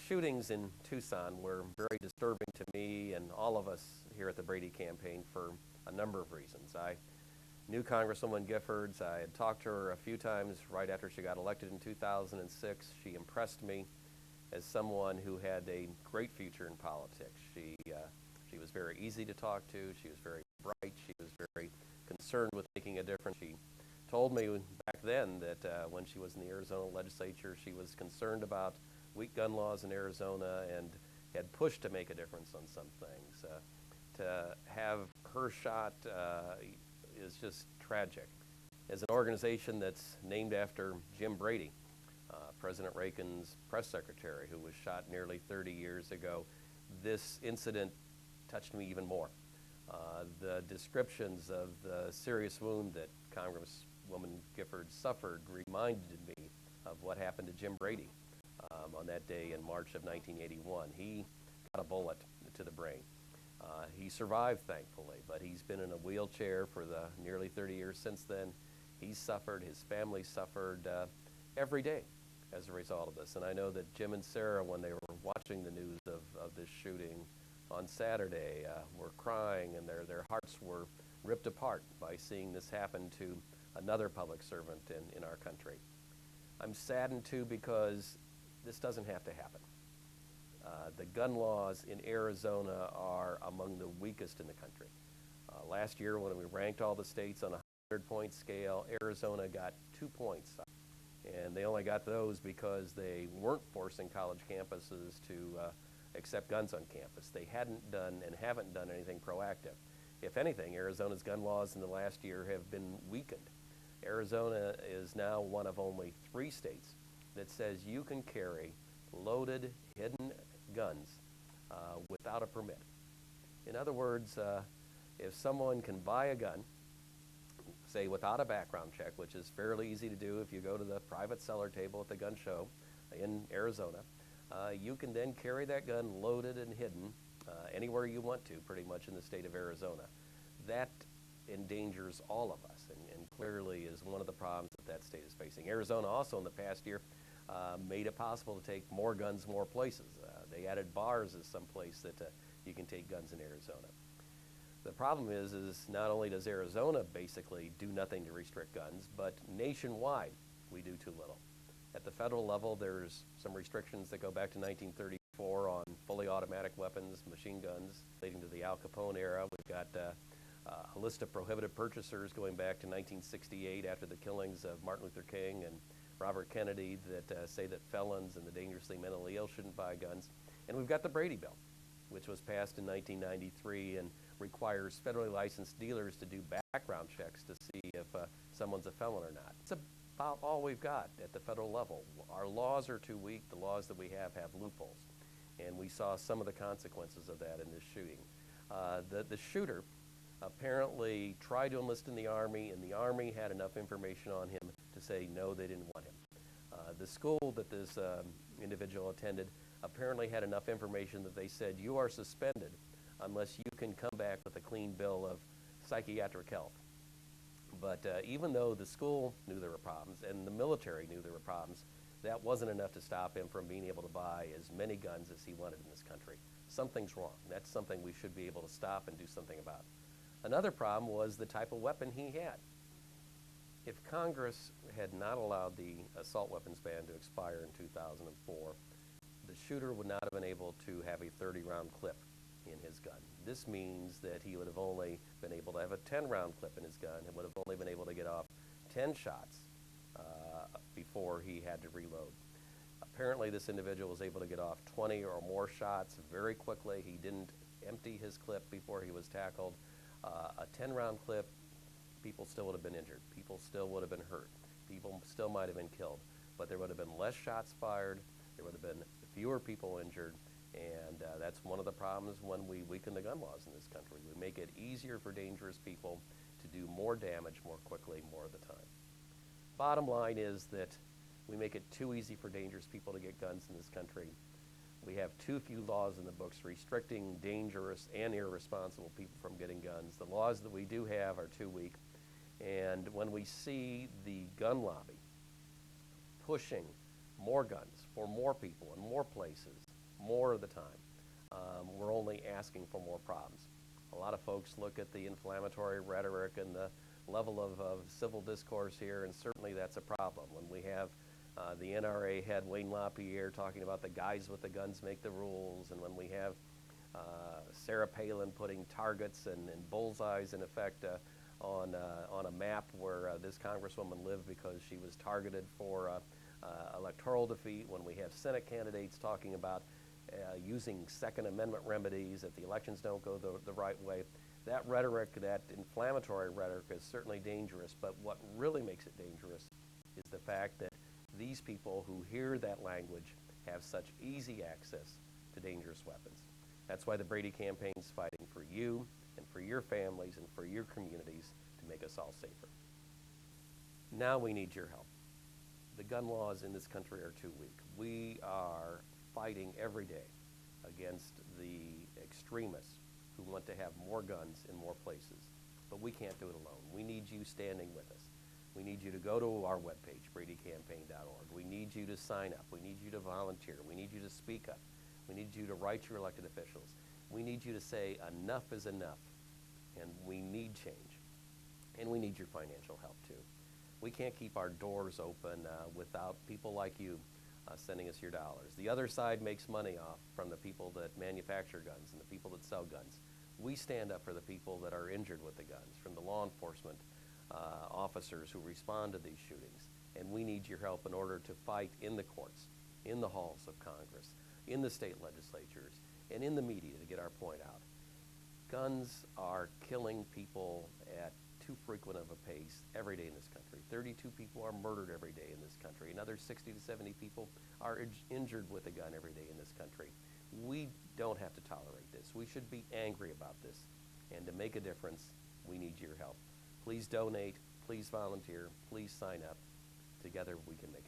shootings in Tucson were very disturbing to me and all of us here at the Brady Campaign for a number of reasons. I knew Congresswoman Giffords. I had talked to her a few times right after she got elected in 2006. She impressed me as someone who had a great future in politics. She was very easy to talk to. She was very bright. She was very concerned with making a difference. She told me back then that when she was in the Arizona legislature, she was concerned about weak gun laws in Arizona and had pushed to make a difference on some things. To have her shot is just tragic. As an organization that's named after Jim Brady, President Reagan's press secretary, who was shot nearly 30 years ago, this incident touched me even more. The descriptions of the serious wound that Congresswoman Giffords suffered reminded me of what happened to Jim Brady on that day in March of 1981. He got a bullet to the brain. He survived, thankfully, but he's been in a wheelchair for the nearly 30 years since then. He's suffered, his family suffered every day as a result of this. And I know that Jim and Sarah, when they were watching the news of this shooting on Saturday, were crying, and their hearts were ripped apart by seeing this happen to another public servant in our country. I'm saddened too because this doesn't have to happen. The gun laws in Arizona are among the weakest in the country. Last year, when we ranked all the states on a 100-point scale, Arizona got 2 points. And they only got those because they weren't forcing college campuses to accept guns on campus. They hadn't done and haven't done anything proactive. If anything, Arizona's gun laws in the last year have been weakened. Arizona is now one of only 3 states that says you can carry loaded, hidden guns without a permit. In other words, if someone can buy a gun, say without a background check, which is fairly easy to do if you go to the private seller table at the gun show in Arizona, you can then carry that gun loaded and hidden anywhere you want to, pretty much in the state of Arizona. That endangers all of us and clearly is one of the problems that state is facing. Arizona also in the past year made it possible to take more guns more places. They added bars as some place that you can take guns in Arizona. The problem is not only does Arizona basically do nothing to restrict guns, but nationwide we do too little. At the federal level, there's some restrictions that go back to 1934 on fully automatic weapons, machine guns, leading to the Al Capone era. We've got a list of prohibited purchasers going back to 1968 after the killings of Martin Luther King and Robert Kennedy that say that felons and the dangerously mentally ill shouldn't buy guns. And we've got the Brady Bill, which was passed in 1993 and requires federally licensed dealers to do background checks to see if someone's a felon or not. It's about all we've got at the federal level. Our laws are too weak. The laws that we have loopholes. And we saw some of the consequences of that in this shooting. The shooter apparently tried to enlist in the Army, and the Army had enough information on him to say no, they didn't want him. The school that this individual attended apparently had enough information that they said, you are suspended unless you can come back with a clean bill of psychiatric health. But even though the school knew there were problems and the military knew there were problems, that wasn't enough to stop him from being able to buy as many guns as he wanted in this country. Something's wrong. That's something we should be able to stop and do something about. Another problem was the type of weapon he had. If Congress had not allowed the assault weapons ban to expire in 2004, the shooter would not have been able to have a 30-round clip in his gun. This means that he would have only been able to have a 10-round clip in his gun and would have only been able to get off 10 shots before he had to reload. Apparently, this individual was able to get off 20 or more shots very quickly. He didn't empty his clip before he was tackled. A 10-round clip, people still would have been injured. People still would have been hurt. People still might have been killed. But there would have been less shots fired. There would have been fewer people injured. And that's one of the problems when we weaken the gun laws in this country. We make it easier for dangerous people to do more damage more quickly, more of the time. Bottom line is that we make it too easy for dangerous people to get guns in this country. We have too few laws in the books restricting dangerous and irresponsible people from getting guns. The laws that we do have are too weak. And when we see the gun lobby pushing more guns for more people in more places, more of the time. We're only asking for more problems. A lot of folks look at the inflammatory rhetoric and the level of civil discourse here, and certainly that's a problem. When we have the NRA head Wayne LaPierre talking about the guys with the guns make the rules, and when we have Sarah Palin putting targets and bullseyes in effect on a map where this congresswoman lived because she was targeted for electoral defeat, when we have Senate candidates talking about using Second Amendment remedies if the elections don't go the right way. That rhetoric, that inflammatory rhetoric, is certainly dangerous, but what really makes it dangerous is the fact that these people who hear that language have such easy access to dangerous weapons. That's why the Brady Campaign is fighting for you and for your families and for your communities to make us all safer. Now we need your help. The gun laws in this country are too weak. We are fighting every day against the extremists who want to have more guns in more places. But we can't do it alone. We need you standing with us. We need you to go to our webpage, bradycampaign.org. We need you to sign up. We need you to volunteer. We need you to speak up. We need you to write to your elected officials. We need you to say enough is enough, and we need change. And we need your financial help too. We can't keep our doors open without people like you sending us your dollars. The other side makes money off from the people that manufacture guns and the people that sell guns. We stand up for the people that are injured with the guns, from the law enforcement officers who respond to these shootings. And we need your help in order to fight in the courts, in the halls of Congress, in the state legislatures, and in the media to get our point out. Guns are killing people at too frequent of a pace every day in this country. 32 people are murdered every day in this country. Another 60 to 70 people are injured with a gun every day in this country. We don't have to tolerate this. We should be angry about this. And to make a difference, we need your help. Please donate, please volunteer, please sign up. Together we can make